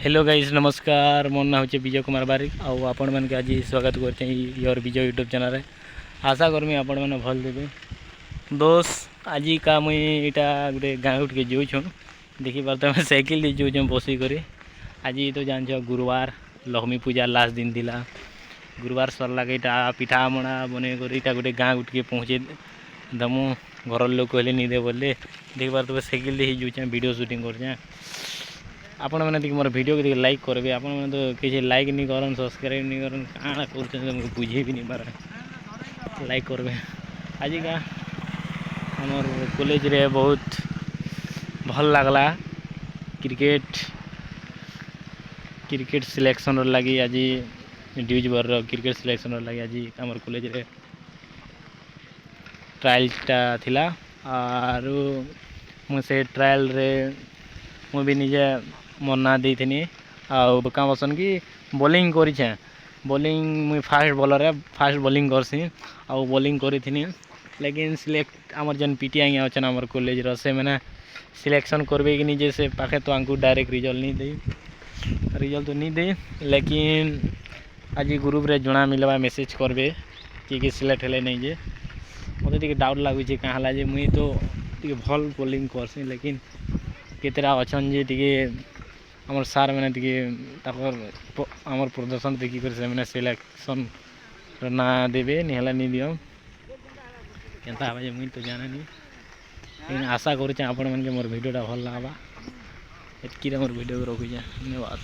Hello guys नमस्कार। मोर ना होचे विजय कुमार बारिक आउ आपण मन के आज स्वागत करते योर विजय यूट्यूब चैनल रे। आशा करमी आपण मैंने भल देवे दोस्त। आज का मुई इटा गोटे गाँव उठ के जाऊँ देखी पार्थ साइकिल जाऊँ बसिक। आज तो जान गुरुवार लक्ष्मी पूजा लास्ट दिन थिला। गुरुवार सरला इटा पिठा मणा बने कर इटा गोटे गाँव उठ के पहुँचे दमु। घर लोग कहले नहीं दे बोले देख पार्थ साइकिल जाऊँ वीडियो शूटिंग कर। आपण मैंने मोर वीडियो को लाइक करेंगे। आपण मैंने तो किसी लाइक नहीं करन सब्सक्राइब नहीं करन काଣା कर बुझे भी नहीं पार लाइक करबे। आज का हमर कॉलेज रे बहुत भल लागला क्रिकेट सिलेक्शन लगी। आज ड्यूज बर क्रिकेट सिलेक्शन लगी आज हमर कॉलेज रे ट्रायल टा थिला। और मुझे ट्रायल रे मुझे निजे मन ना देथि क्या बसन कि बॉलिंग करें। बॉलिंग मुई फास्ट बॉलर है फास्ट बॉलिंग करसी आउ बॉलिंग करी। लेकिन सिलेक्ट आमर जन पीटी आज्ञा अच्छे आम कॉलेज से मैंने सिलेक्शन करबे कि नहीं से पाखे तो आंकु डायरेक्ट रिजल्ट तो नहीं दे। लेकिन आज ग्रुप रे जना मिलवा मेसेज करबे कि सिलेक्ट हेले नहीं जे मत डाउट लगुच क्या मुई तो भल बॉलिंग करसी। लेकिन केतरा अच्छन जे आमर सार मैंने आमर प्रदर्शन देखिक से सिलेक्शन ना देवे निहला नहीं दियो केनता हवा मुई तो जाना नहीं। लेकिन आशा करुचे आपण मन के मोर वीडियोटा भल लगवा। एतकी मोर वीडियो को रखुचे धन्यवाद।